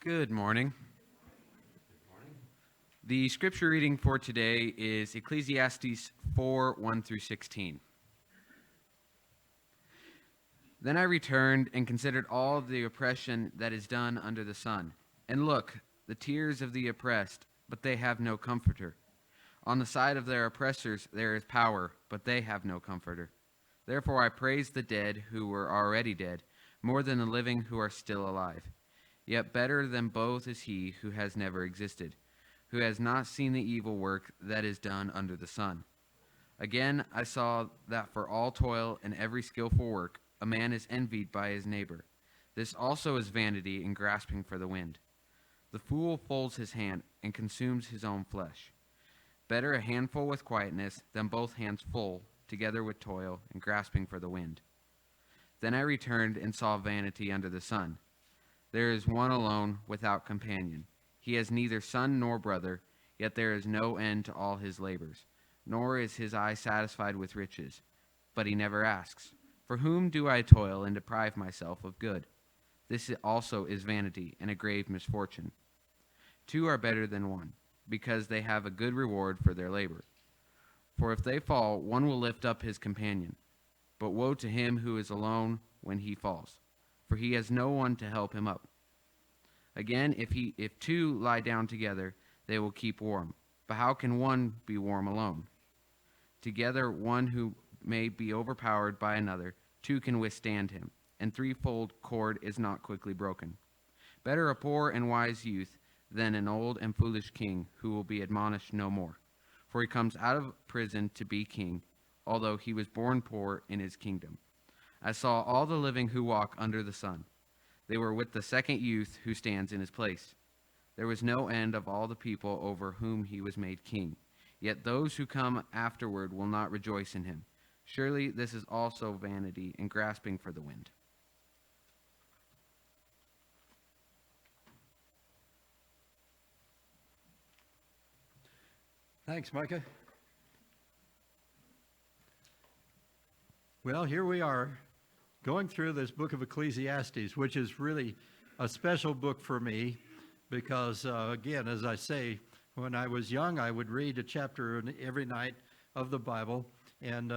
Good morning. The scripture reading for today is Ecclesiastes 4, 1 through 16. Then I returned and considered all the oppression that is done under the sun. And look, the tears of the oppressed, but they have no comforter. On the side of their oppressors there is power, but they have no comforter. Therefore I praise the dead who were already dead, more than the living who are still alive. Yet better than both is he who has never existed, who has not seen the evil work that is done under the sun. Again, I saw that for all toil and every skillful work, a man is envied by his neighbor. This also is vanity and grasping for the wind. The fool folds his hand and consumes his own flesh. Better a handful with quietness than both hands full, together with toil and grasping for the wind. Then I returned and saw vanity under the sun. There is one alone without companion. He has neither son nor brother, yet there is no end to all his labors, nor is his eye satisfied with riches. But he never asks, "For whom do I toil and deprive myself of good?" This also is vanity and a grave misfortune. Two are better than one, because they have a good reward for their labor. For if they fall, one will lift up his companion. But woe to him who is alone when he falls, for he has no one to help him up. Again, if two lie down together, they will keep warm. But how can one be warm alone? Together, one who may be overpowered by another, two can withstand him, and threefold cord is not quickly broken. Better a poor and wise youth than an old and foolish king who will be admonished no more. For he comes out of prison to be king, although he was born poor in his kingdom. I saw all the living who walk under the sun. They were with the second youth who stands in his place. There was no end of all the people over whom he was made king. Yet those who come afterward will not rejoice in him. Surely this is also vanity and grasping for the wind. Thanks, Micah. Well, here we are going through this book of Ecclesiastes, which is really a special book for me because, again, as I say, when I was young, I would read a chapter every night of the Bible, and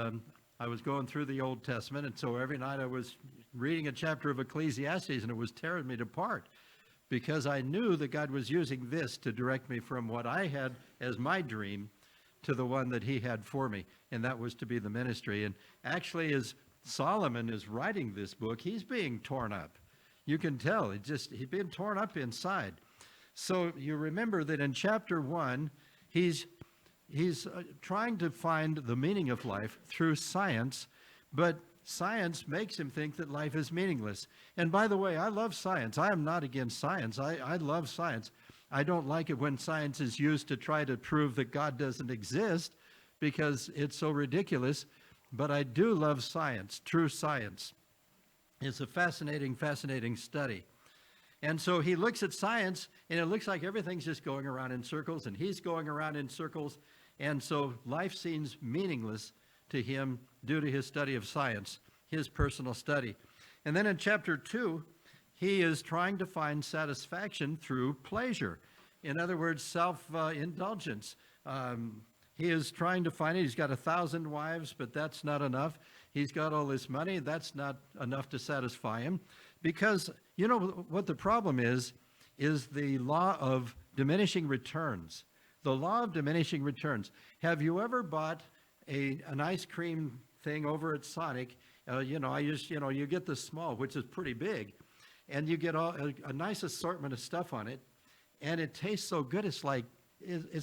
I was going through the Old Testament, and so every night I was reading a chapter of Ecclesiastes, and it was tearing me apart because I knew that God was using this to direct me from what I had as my dream to the one that he had for me, and that was to be the ministry. And actually, as Solomon is writing this book, he's being torn up. You can tell, he's been torn up inside. So you remember that in chapter 1, he's trying to find the meaning of life through science, but science makes him think that life is meaningless. And by the way, I love science. I am not against science. I love science. I don't like it when science is used to try to prove that God doesn't exist because it's so ridiculous. But I do love science, true science. It's a fascinating, fascinating study. And so he looks at science, and it looks like everything's just going around in circles, and he's going around in circles. And so life seems meaningless to him due to his study of science, his personal study. And then in chapter 2, he is trying to find satisfaction through pleasure. In other words, self-indulgence. He is trying to find it. He's got 1,000 wives, but that's not enough. He's got all this money. That's not enough to satisfy him. Because, you know, what the problem is the law of diminishing returns. The law of diminishing returns. Have you ever bought an ice cream thing over at Sonic? You get the small, which is pretty big, and you get a nice assortment of stuff on it, and it tastes so good. It's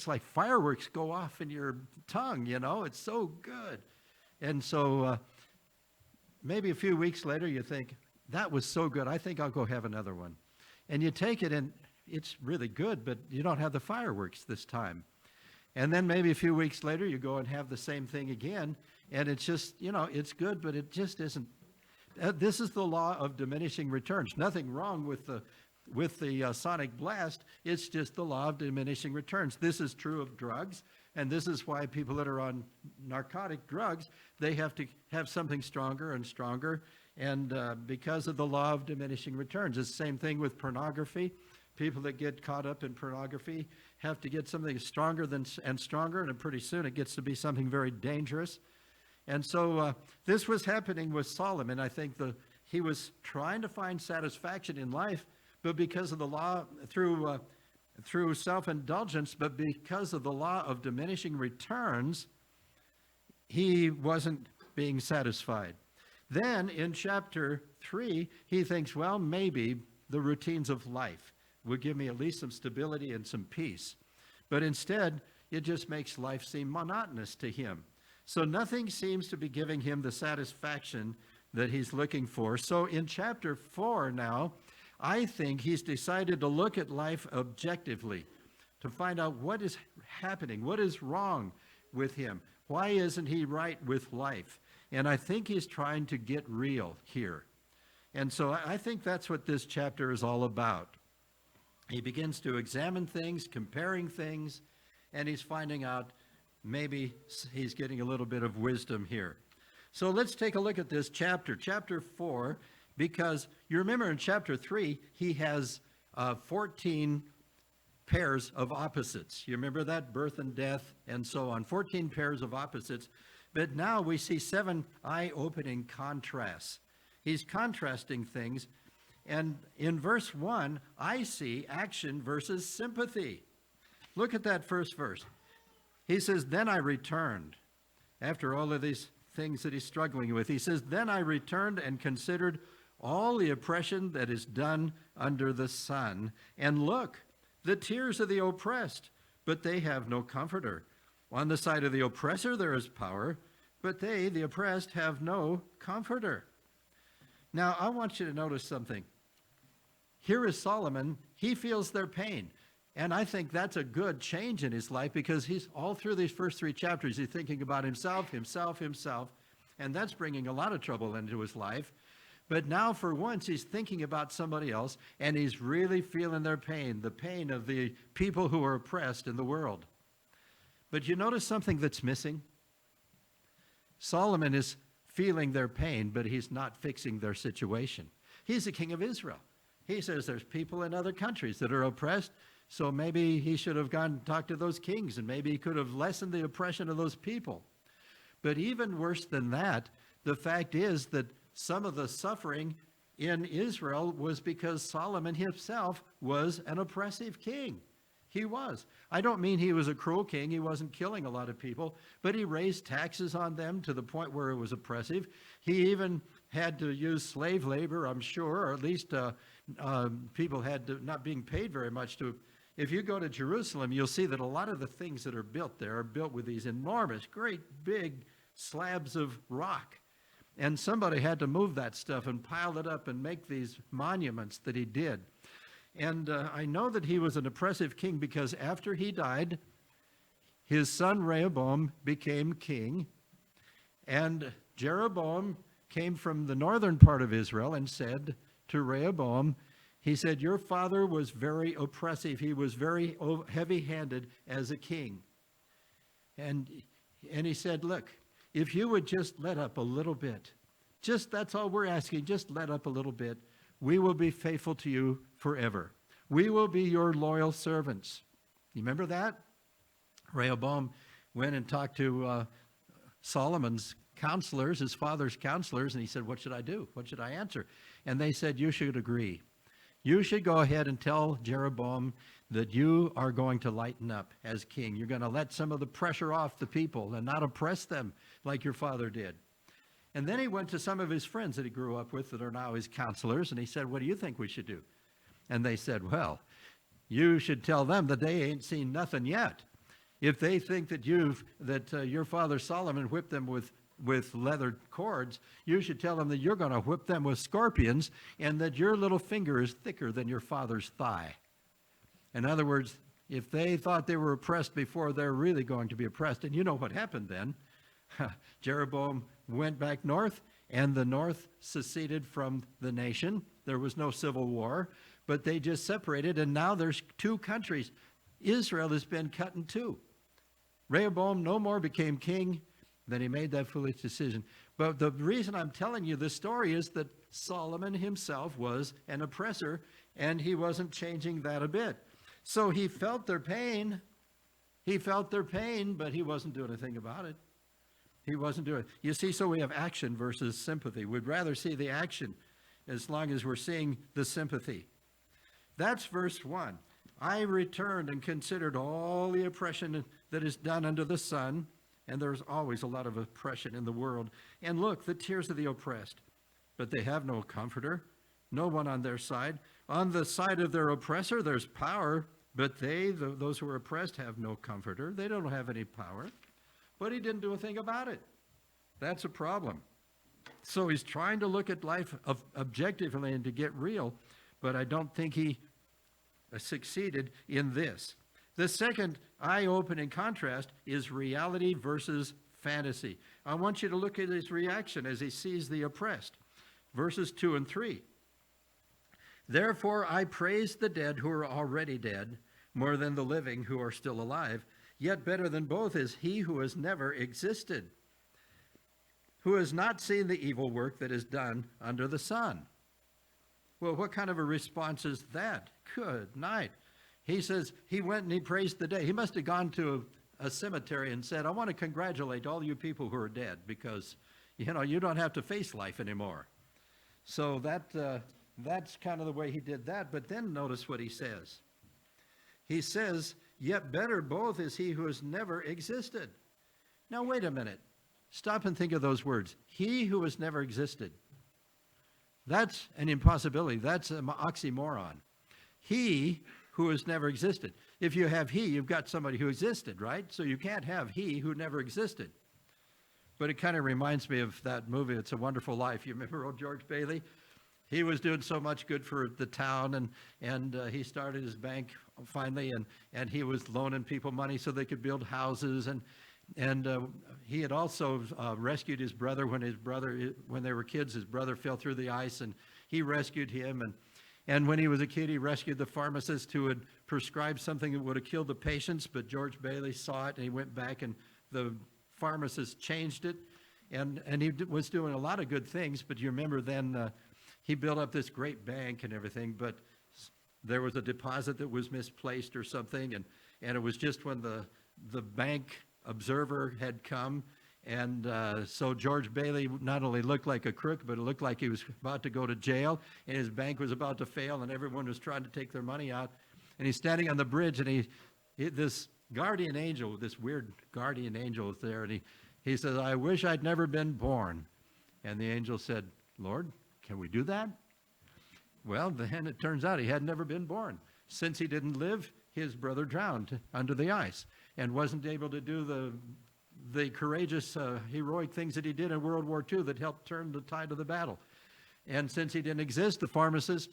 like fireworks go off in your tongue, you know. It's so good. And so maybe a few weeks later you think, that was so good, I think I'll go have another one. And you take it and it's really good, but you don't have the fireworks this time. And then maybe a few weeks later you go and have the same thing again, and it's just, it's good, but it just isn't. This is the law of diminishing returns. Nothing wrong with the Sonic Blast. It's just the law of diminishing returns. This is true of drugs, and this is why people that are on narcotic drugs, they have to have something stronger and stronger, and because of the law of diminishing returns. It's the same thing with pornography. People that get caught up in pornography have to get something stronger and stronger, and pretty soon it gets to be something very dangerous. And so this was happening with Solomon. I think he was trying to find satisfaction in life, but because of the law, through self-indulgence, but because of the law of diminishing returns, he wasn't being satisfied. Then in chapter 3, he thinks, well, maybe the routines of life will give me at least some stability and some peace. But instead, it just makes life seem monotonous to him. So nothing seems to be giving him the satisfaction that he's looking for. So in chapter 4 now, I think he's decided to look at life objectively, to find out what is happening, what is wrong with him. Why isn't he right with life? And I think he's trying to get real here. And so I think that's what this chapter is all about. He begins to examine things, comparing things, and he's finding out maybe he's getting a little bit of wisdom here. So let's take a look at this chapter 4, because you remember in chapter 3, he has 14 pairs of opposites. You remember that? Birth and death and so on. 14 pairs of opposites. But now we see 7 eye-opening contrasts. He's contrasting things. And in verse 1, I see action versus sympathy. Look at that first verse. He says, then I returned. After all of these things that he's struggling with, he says, then I returned and considered all the oppression that is done under the sun. And look, the tears of the oppressed, but they have no comforter. On the side of the oppressor there is power, but they, the oppressed, have no comforter. Now, I want you to notice something. Here is Solomon. He feels their pain. And I think that's a good change in his life, because he's all through these first 3 chapters, he's thinking about himself. And that's bringing a lot of trouble into his life. But now for once, he's thinking about somebody else, and he's really feeling their pain, the pain of the people who are oppressed in the world. But you notice something that's missing? Solomon is feeling their pain, but he's not fixing their situation. He's the king of Israel. He says there's people in other countries that are oppressed, so maybe he should have gone and talked to those kings, and maybe he could have lessened the oppression of those people. But even worse than that, the fact is that some of the suffering in Israel was because Solomon himself was an oppressive king. He was. I don't mean he was a cruel king. He wasn't killing a lot of people, but he raised taxes on them to the point where it was oppressive. He even had to use slave labor, I'm sure, or at least people had to, not being paid very much to. If you go to Jerusalem, you'll see that a lot of the things that are built there are built with these enormous, great big slabs of rock. And somebody had to move that stuff and pile it up and make these monuments that he did. And I know that he was an oppressive king because after he died, his son Rehoboam became king. And Jeroboam came from the northern part of Israel and said to Rehoboam, he said, your father was very oppressive. He was very heavy-handed as a king. And he said, look, if you would just let up a little bit, just that's all we're asking, just let up a little bit, we will be faithful to you forever. We will be your loyal servants. You remember that? Rehoboam went and talked to Solomon's counselors, his father's counselors, and he said, what should I do? What should I answer? And they said, you should agree. You should go ahead and tell Jeroboam that you are going to lighten up as king. You're going to let some of the pressure off the people and not oppress them like your father did. And then he went to some of his friends that he grew up with that are now his counselors, and he said, what do you think we should do? And they said, well, you should tell them that they ain't seen nothing yet. If they think that your father Solomon whipped them with leather cords, you should tell them that you're going to whip them with scorpions, and that your little finger is thicker than your father's thigh. In other words, if they thought they were oppressed before, they're really going to be oppressed. And you know what happened then. Jeroboam went back north, and the north seceded from the nation. There was no civil war, but they just separated, and now there's 2 countries. Israel has been cut in 2. Rehoboam no more became king. Then he made that foolish decision. But the reason I'm telling you this story is that Solomon himself was an oppressor, And he wasn't changing that a bit. So he felt their pain. He felt their pain, but he wasn't doing anything about it. He wasn't doing it. You see, so we have action versus sympathy. We'd rather see the action as long as we're seeing the sympathy. That's verse 1. I returned and considered all the oppression that is done under the sun, and there's always a lot of oppression in the world. And look, the tears of the oppressed, but they have no comforter, no one on their side. On the side of their oppressor, there's power, but those who are oppressed, have no comforter. They don't have any power. But he didn't do a thing about it. That's a problem. So he's trying to look at life objectively and to get real, but I don't think he succeeded in this. The second eye-opening contrast is reality versus fantasy. I want you to look at his reaction as he sees the oppressed. Verses 2 and 3. Therefore I praise the dead who are already dead, more than the living who are still alive. Yet better than both is he who has never existed, who has not seen the evil work that is done under the sun. Well, what kind of a response is that? Good night. He says he went and he praised the dead. He must have gone to a cemetery and said, I want to congratulate all you people who are dead because, you don't have to face life anymore. So that's kind of the way he did that. But then notice what he says. He says, yet better both is he who has never existed. Now, wait a minute. Stop and think of those words. He who has never existed. That's an impossibility. That's an oxymoron. He who has never existed. If you have he, you've got somebody who existed, right? So you can't have he who never existed. But it kind of reminds me of that movie, It's a Wonderful Life. You remember old George Bailey? He was doing so much good for the town, and he started his bank finally, and he was loaning people money so they could build houses, and he had also rescued his brother when they were kids. His brother fell through the ice, and he rescued him. And when he was a kid, he rescued the pharmacist who had prescribed something that would have killed the patients. But George Bailey saw it, and he went back, and the pharmacist changed it. And he was doing a lot of good things. But you remember then he built up this great bank and everything. But there was a deposit that was misplaced or something, and it was just when the bank observer had come, and so George Bailey not only looked like a crook, but it looked like he was about to go to jail, and his bank was about to fail, and everyone was trying to take their money out. And he's standing on the bridge, and this guardian angel, this weird guardian angel is there, and he says, I wish I'd never been born. And the angel said, Lord, can we do that? Well, then it turns out he had never been born. Since he didn't live, his brother drowned under the ice and wasn't able to do the courageous, heroic things that he did in World War II that helped turn the tide of the battle. And since he didn't exist, the pharmacist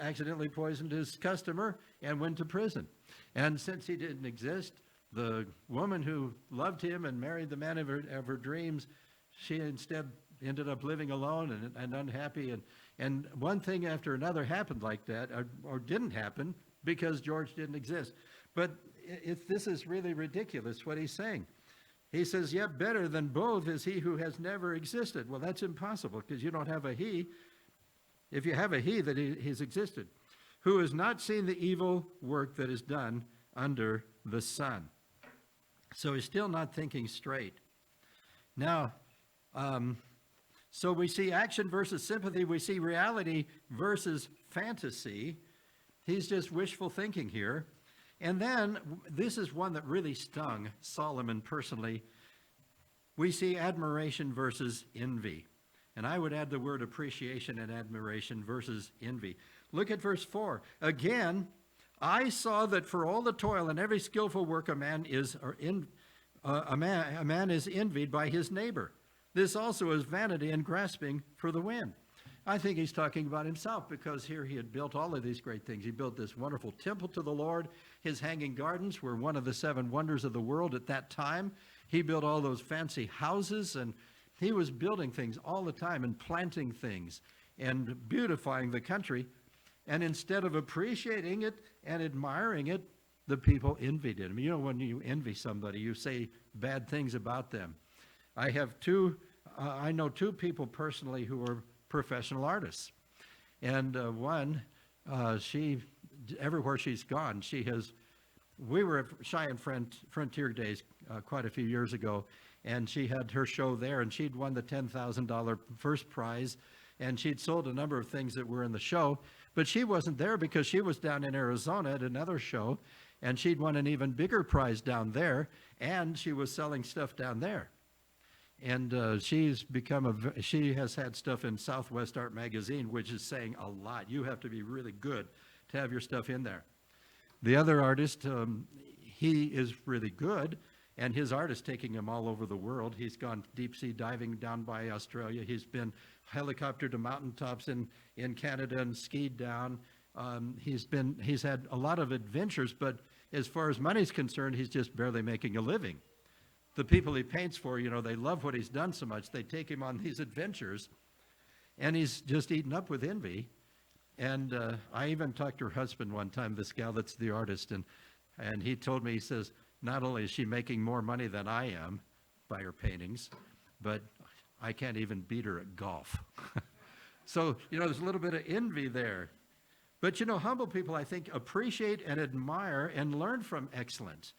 accidentally poisoned his customer and went to prison. And since he didn't exist, the woman who loved him and married the man of her dreams, she instead ended up living alone and unhappy. And one thing after another happened like that, or didn't happen, because George didn't exist. But this is really ridiculous what he's saying. He says, yet better than both is he who has never existed. Well, that's impossible because you don't have a he. If you have a he, that he's existed. Who has not seen the evil work that is done under the sun. So he's still not thinking straight. Now, so we see action versus sympathy. We see reality versus fantasy. He's just wishful thinking here. And then, this is one that really stung Solomon personally. We see admiration versus envy. And I would add the word appreciation and admiration versus envy. Look at verse 4. Again, I saw that for all the toil and every skillful work a man is envied by his neighbor. This also is vanity and grasping for the wind. I think he's talking about himself because here he had built all of these great things. He built this wonderful temple to the Lord. His hanging gardens were one of the 7 wonders of the world at that time. He built all those fancy houses, and he was building things all the time and planting things and beautifying the country. And instead of appreciating it and admiring it, the people envied him. You know, when you envy somebody, you say bad things about them. I know 2 people personally who are professional artists. And she, everywhere she's gone, we were at Cheyenne Frontier Days quite a few years ago, and she had her show there, and she'd won the $10,000 first prize, and she'd sold a number of things that were in the show, but she wasn't there because she was down in Arizona at another show, and she'd won an even bigger prize down there, and she was selling stuff down there. And she has had stuff in Southwest Art Magazine, which is saying a lot. You have to be really good to have your stuff in there. The other artist, he is really good, and his art is taking him all over the world. He's gone deep sea diving down by Australia. He's been helicoptered to mountaintops in Canada and skied down. He's had a lot of adventures, but as far as money's concerned, he's just barely making a living. The people he paints for, they love what he's done so much, they take him on these adventures, and he's just eaten up with envy. And I even talked to her husband one time, this gal that's the artist, and he told me, he says, not only is she making more money than I am by her paintings, but I can't even beat her at golf. So, there's a little bit of envy there. But, humble people, I think, appreciate and admire and learn from excellence.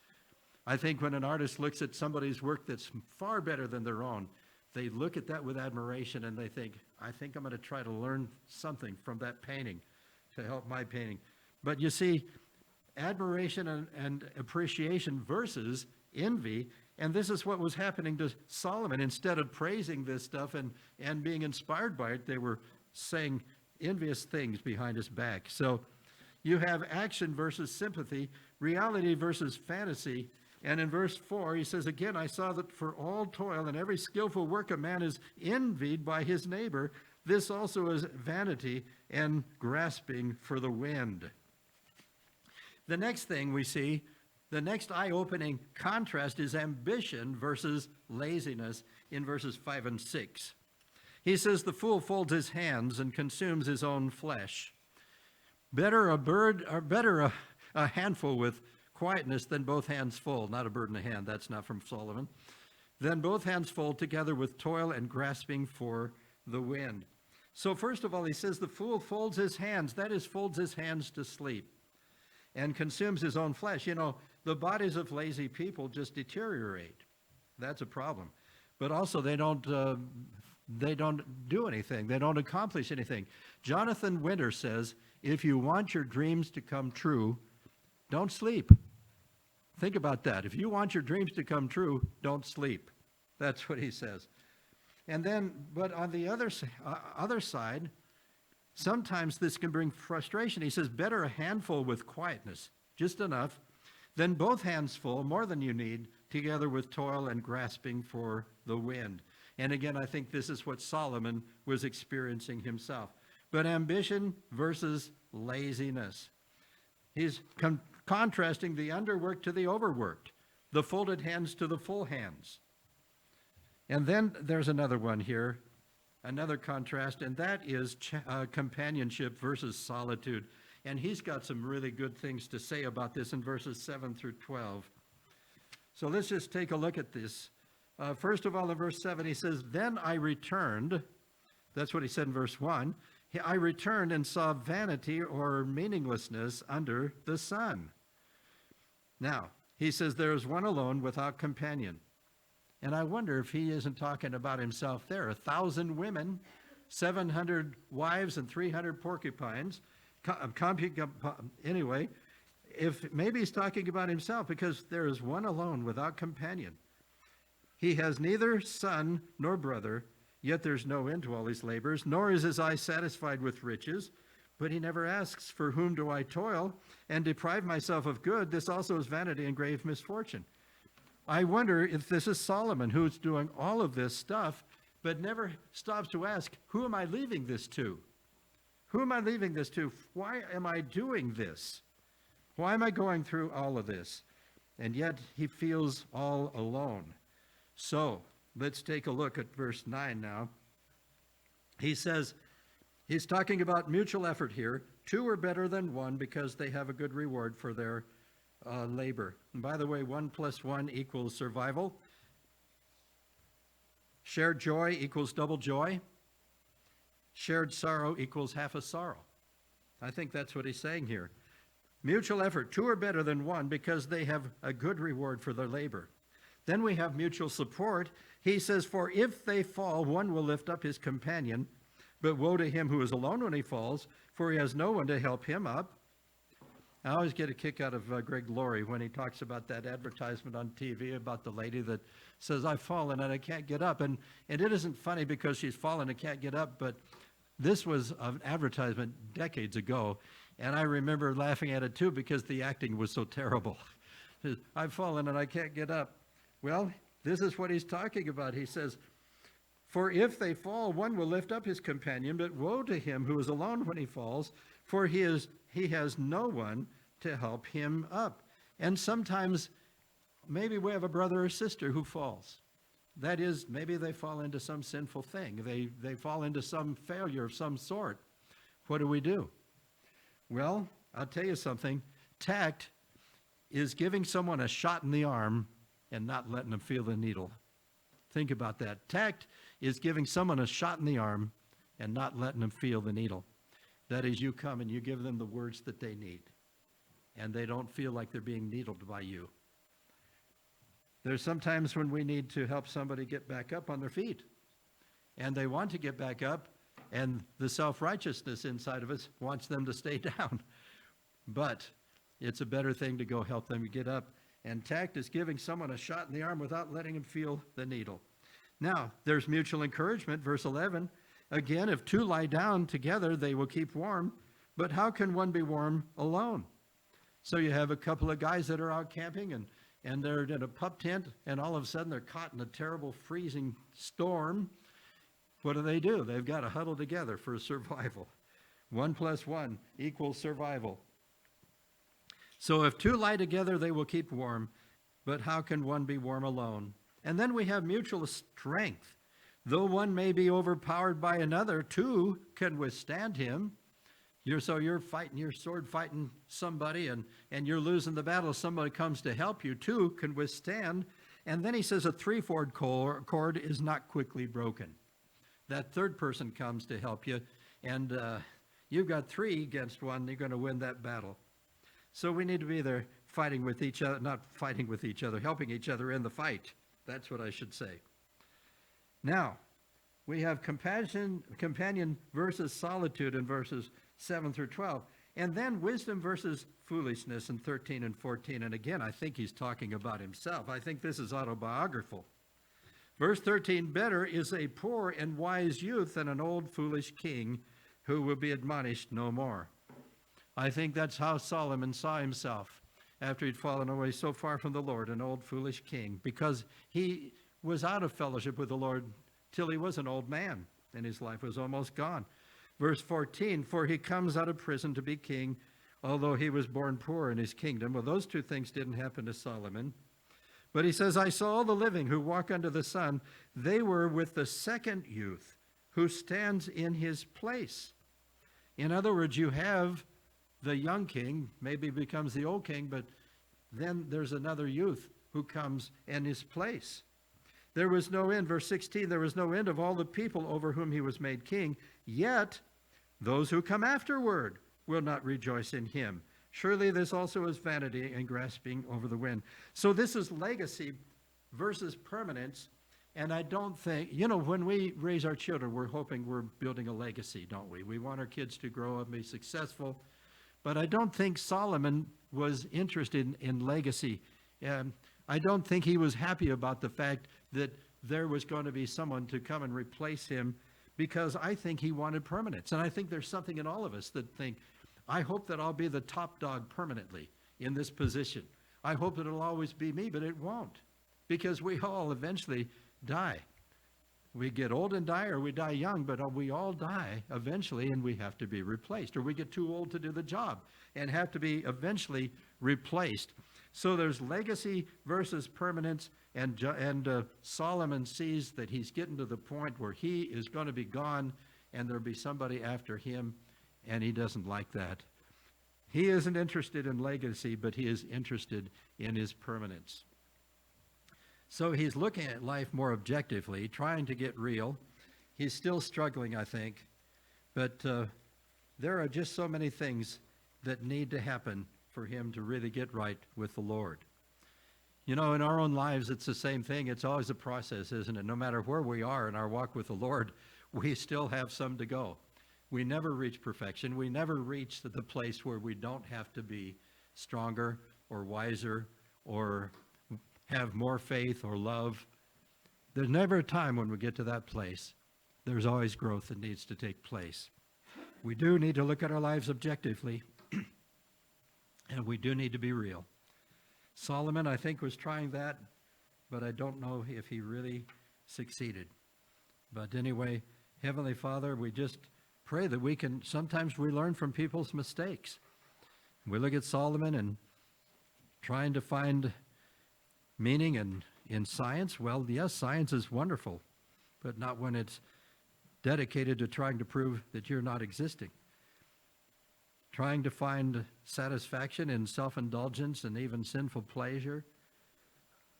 I think when an artist looks at somebody's work that's far better than their own, they look at that with admiration and they think, I think I'm going to try to learn something from that painting to help my painting. But you see, admiration and appreciation versus envy, and this is what was happening to Solomon. Instead of praising this stuff and being inspired by it, they were saying envious things behind his back. So you have action versus sympathy, reality versus fantasy. And in verse 4, he says, again, I saw that for all toil and every skillful work a man is envied by his neighbor. This also is vanity and grasping for the wind. The next thing we see, the next eye-opening contrast is ambition versus laziness in verses 5 and 6. He says, the fool folds his hands and consumes his own flesh. Better a handful with quietness than both hands full. Not a bird in a hand, that's not from Solomon. Then both hands full together with toil and grasping for the wind. So first of all, he says the fool folds his hands, that is, folds his hands to sleep, and consumes his own flesh. The bodies of lazy people just deteriorate. That's a problem. But also they don't do anything. They don't accomplish anything. Jonathan Winter says, if you want your dreams to come true, don't sleep. Think about that. If you want your dreams to come true, don't sleep. That's what he says. And then, but on the other side, sometimes this can bring frustration. He says, better a handful with quietness, just enough, than both hands full, more than you need, together with toil and grasping for the wind. And again, I think this is what Solomon was experiencing himself. But ambition versus laziness. He's contrasting the underworked to the overworked, the folded hands to the full hands. And then there's another one here, another contrast, and that is companionship versus solitude. And he's got some really good things to say about this in verses 7 through 12. So let's just take a look at this. First of all, in verse 7, he says, then I returned. That's what he said in verse 1. I returned and saw vanity or meaninglessness under the sun. Now, he says, there is one alone without companion. And I wonder if he isn't talking about himself there. 1,000 women, 700 wives, and 300 porcupines. Anyway, if maybe he's talking about himself, because there is one alone without companion. He has neither son nor brother, yet there's no end to all his labors, nor is his eye satisfied with riches. But he never asks, for whom do I toil and deprive myself of good? This also is vanity and grave misfortune. I wonder if this is Solomon, who's doing all of this stuff, but never stops to ask, who am I leaving this to? Who am I leaving this to? Why am I doing this? Why am I going through all of this? And yet he feels all alone. So let's take a look at verse 9 now. He says, he's talking about mutual effort here. Two are better than one because they have a good reward for their labor. And by the way, 1 + 1 equals survival. Shared joy equals double joy. Shared sorrow equals half a sorrow. I think that's what he's saying here. Mutual effort. Two are better than one because they have a good reward for their labor. Then we have mutual support. He says, for if they fall, one will lift up his companion. But woe to him who is alone when he falls, for he has no one to help him up. I always get a kick out of Greg Laurie when he talks about that advertisement on TV about the lady that says, I've fallen and I can't get up. And it isn't funny because she's fallen and can't get up, but this was an advertisement decades ago, and I remember laughing at it too because the acting was so terrible. I've fallen and I can't get up. Well, this is what he's talking about. He says, for if they fall, one will lift up his companion, but woe to him who is alone when he falls, for he has no one to help him up. And sometimes maybe we have a brother or sister who falls. That is, maybe they fall into some sinful thing. They fall into some failure of some sort. What do? Well, I'll tell you something. Tact is giving someone a shot in the arm and not letting them feel the needle. Think about that. Tact is giving someone a shot in the arm and not letting them feel the needle. That is, you come and you give them the words that they need, and they don't feel like they're being needled by you. There's sometimes when we need to help somebody get back up on their feet, and they want to get back up, and the self-righteousness inside of us wants them to stay down. But it's a better thing to go help them get up. And tact is giving someone a shot in the arm without letting him feel the needle. Now, there's mutual encouragement, verse 11. Again, if two lie down together, they will keep warm. But how can one be warm alone? So you have a couple of guys that are out camping, and they're in a pup tent, and all of a sudden they're caught in a terrible freezing storm. What do? They've got to huddle together for survival. 1 + 1 = survival. So if two lie together, they will keep warm. But how can one be warm alone? And then we have mutual strength. Though one may be overpowered by another, two can withstand him. You're fighting, you're sword fighting somebody, and you're losing the battle. Somebody comes to help you. Two can withstand. And then he says a threefold cord is not quickly broken. That third person comes to help you, and you've got three against one. You're going to win that battle. So we need to be there fighting with each other, not fighting with each other, helping each other in the fight. That's what I should say. Now, we have companion versus solitude in verses 7 through 12. And then wisdom versus foolishness in 13 and 14. And again, I think he's talking about himself. I think this is autobiographical. Verse 13, better is a poor and wise youth than an old foolish king who will be admonished no more. I think that's how Solomon saw himself after he'd fallen away so far from the Lord, an old foolish king, because he was out of fellowship with the Lord till he was an old man, and his life was almost gone. Verse 14, for he comes out of prison to be king, although he was born poor in his kingdom. Well, those two things didn't happen to Solomon. But he says, I saw all the living who walk under the sun. They were with the second youth who stands in his place. In other words, you have the young king, maybe becomes the old king, but then there's another youth who comes in his place. There was no end, verse 16, there was no end of all the people over whom he was made king, yet those who come afterward will not rejoice in him. Surely this also is vanity and grasping over the wind. So this is legacy versus permanence, and I don't think, when we raise our children, we're hoping we're building a legacy, don't we? We want our kids to grow up and be successful, but I don't think Solomon was interested in legacy. I don't think he was happy about the fact that there was going to be someone to come and replace him, because I think he wanted permanence. And I think there's something in all of us that think, I hope that I'll be the top dog permanently in this position. I hope that it'll always be me, but it won't, because we all eventually die. We get old and die, or we die young, but we all die eventually, and we have to be replaced, or we get too old to do the job and have to be eventually replaced. So there's legacy versus permanence, and Solomon sees that he's getting to the point where he is going to be gone, and there'll be somebody after him, and he doesn't like that. He isn't interested in legacy, but he is interested in his permanence. So he's looking at life more objectively, trying to get real. He's still struggling, I think. But there are just so many things that need to happen for him to really get right with the Lord. You know, in our own lives, it's the same thing. It's always a process, isn't it? No matter where we are in our walk with the Lord, we still have some to go. We never reach perfection. We never reach the place where we don't have to be stronger or wiser or have more faith or love. There's never a time when we get to that place. There's always growth that needs to take place. We do need to look at our lives objectively, and we do need to be real. Solomon, I think, was trying that, but I don't know if he really succeeded. But anyway, Heavenly Father, we just pray that sometimes we learn from people's mistakes. We look at Solomon and trying to find meaning in science. Well, yes, science is wonderful, but not when it's dedicated to trying to prove that you're not existing. Trying to find satisfaction in self-indulgence and even sinful pleasure.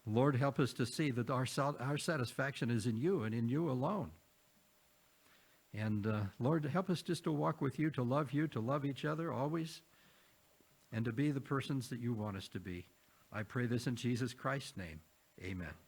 Lord, help us to see that our satisfaction is in you and in you alone. And Lord, help us just to walk with you, to love each other always, and to be the persons that you want us to be. I pray this in Jesus Christ's name. Amen.